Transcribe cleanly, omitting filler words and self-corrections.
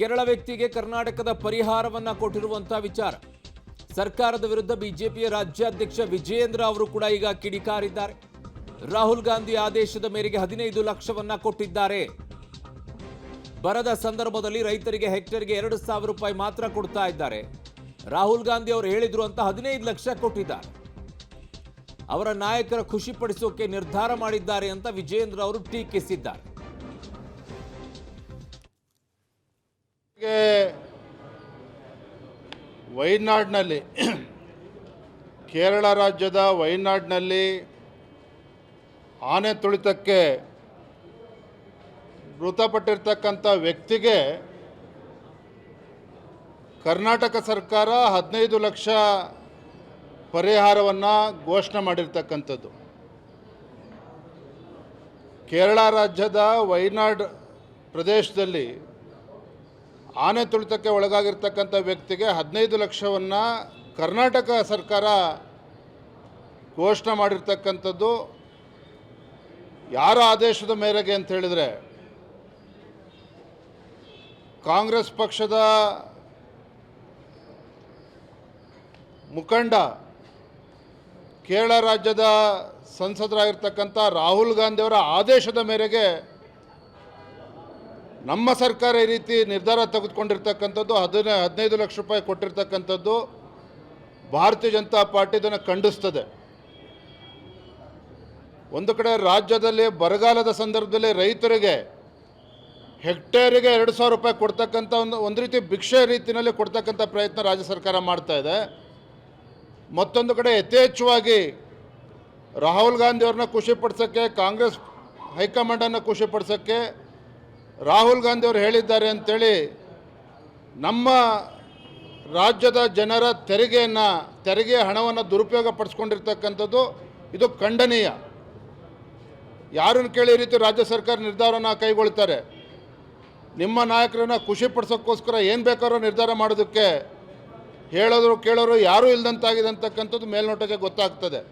ಕೇರಳ ವ್ಯಕ್ತಿಗೆ ಕರ್ನಾಟಕದ ಪರಿಹಾರವನ್ನ ಕೊಟ್ಟಿರುವಂತಹ ವಿಚಾರ ಸರ್ಕಾರದ ವಿರುದ್ಧ ಬಿಜೆಪಿಯ ರಾಜ್ಯಾಧ್ಯಕ್ಷ ವಿಜಯೇಂದ್ರ ಅವರು ಕೂಡ ಈಗ ಕಿಡಿಕಾರಿದ್ದಾರೆ. ರಾಹುಲ್ ಗಾಂಧಿ ಆದೇಶದ ಮೇರೆಗೆ 15 ಲಕ್ಷವನ್ನ ಕೊಟ್ಟಿದ್ದಾರೆ. ಬರದ ಸಂದರ್ಭದಲ್ಲಿ ರೈತರಿಗೆ ಹೆಕ್ಟೇರ್ಗೆ 2,000 ರೂಪಾಯಿ ಮಾತ್ರ ಕೊಡ್ತಾ ಇದ್ದಾರೆ. ರಾಹುಲ್ ಗಾಂಧಿ ಅವರು ಹೇಳಿದ್ರು ಅಂತ 15 ಲಕ್ಷ ಕೊಟ್ಟಿದ್ದಾರೆ. ಅವರ ನಾಯಕರ ಖುಷಿ ಪಡಿಸೋಕೆ ನಿರ್ಧಾರ ಮಾಡಿದ್ದಾರೆ ಅಂತ ವಿಜಯೇಂದ್ರ ಅವರು ಟೀಕಿಸಿದ್ದಾರೆ. ವಯನಾಡಿನಲ್ಲಿ ಕೇರಳ ರಾಜ್ಯದ ವಯನಾಡಿನಲ್ಲಿ ಆನೆ ತುಳಿತಕ್ಕೆ ಮೃತಪಟ್ಟಿರ್ತಕ್ಕಂಥ ವ್ಯಕ್ತಿಗೆ ಕರ್ನಾಟಕ ಸರ್ಕಾರ 15 ಲಕ್ಷ ಪರಿಹಾರವನ್ನು ಘೋಷಣೆ ಮಾಡಿರ್ತಕ್ಕಂಥದ್ದು. ಕೇರಳ ರಾಜ್ಯದ ವಯನಾಡ್ ಪ್ರದೇಶದಲ್ಲಿ ಆನೆ ತುಳಿತಕ್ಕೆ ಒಳಗಾಗಿರ್ತಕ್ಕಂಥ ವ್ಯಕ್ತಿಗೆ 15 ಲಕ್ಷವನ್ನು ಕರ್ನಾಟಕ ಸರ್ಕಾರ ಘೋಷಣೆ ಮಾಡಿರ್ತಕ್ಕಂಥದ್ದು ಯಾರ ಆದೇಶದ ಮೇರೆಗೆ ಅಂತ ಹೇಳಿದರೆ, ಕಾಂಗ್ರೆಸ್ ಪಕ್ಷದ ಮುಖಂಡ ಕೇರಳ ರಾಜ್ಯದ ಸಂಸದರಾಗಿರ್ತಕ್ಕಂಥ ರಾಹುಲ್ ಗಾಂಧಿಯವರ ಆದೇಶದ ಮೇರೆಗೆ ನಮ್ಮ ಸರ್ಕಾರ ಈ ರೀತಿ ನಿರ್ಧಾರ ತೆಗೆದುಕೊಂಡಿರ್ತಕ್ಕಂಥದ್ದು. 15 ಲಕ್ಷ ರೂಪಾಯಿ ಕೊಟ್ಟಿರ್ತಕ್ಕಂಥದ್ದು ಭಾರತೀಯ ಜನತಾ ಪಾರ್ಟಿ ಇದನ್ನು ಖಂಡಿಸ್ತದೆ. ಒಂದು ಕಡೆ ರಾಜ್ಯದಲ್ಲಿ ಬರಗಾಲದ ಸಂದರ್ಭದಲ್ಲಿ ರೈತರಿಗೆ ಹೆಕ್ಟೇರಿಗೆ 2,000 ರೂಪಾಯಿ ಕೊಡ್ತಕ್ಕಂಥ ಒಂದು ರೀತಿ ಭಿಕ್ಷೆ ರೀತಿಯಲ್ಲಿ ಕೊಡ್ತಕ್ಕಂಥ ಪ್ರಯತ್ನ ರಾಜ್ಯ ಸರ್ಕಾರ ಮಾಡ್ತಾ ಇದೆ. ಮತ್ತೊಂದು ಕಡೆ ಯಥೇಚ್ಛವಾಗಿ ರಾಹುಲ್ ಗಾಂಧಿಯವ್ರನ್ನ ಖುಷಿಪಡಿಸೋಕ್ಕೆ, ಕಾಂಗ್ರೆಸ್ ಹೈಕಮಾಂಡನ್ನು ಖುಷಿಪಡಿಸೋಕ್ಕೆ ರಾಹುಲ್ ಗಾಂಧಿಯವರು ಹೇಳಿದ್ದಾರೆ ಅಂಥೇಳಿ ನಮ್ಮ ರಾಜ್ಯದ ಜನರ ತೆರಿಗೆ ಹಣವನ್ನು ದುರುಪಯೋಗ ಪಡಿಸ್ಕೊಂಡಿರ್ತಕ್ಕಂಥದ್ದು ಇದು ಖಂಡನೀಯ. ಯಾರನ್ನು ಕೇಳಿ ಈ ರೀತಿ ರಾಜ್ಯ ಸರ್ಕಾರ ನಿರ್ಧಾರನ ಕೈಗೊಳ್ತಾರೆ? ನಿಮ್ಮ ನಾಯಕರನ್ನು ಖುಷಿಪಡಿಸೋಕ್ಕೋಸ್ಕರ ಏನು ಬೇಕಾದ್ರೂ ನಿರ್ಧಾರ ಮಾಡೋದಕ್ಕೆ ಹೇಳೋರು ಕೇಳೋರು ಯಾರೂ ಇಲ್ಲದಂತಾಗಿದೆ ಅಂತಕ್ಕಂಥದ್ದು ಮೇಲ್ನೋಟಕ್ಕೆ ಗೊತ್ತಾಗ್ತದೆ.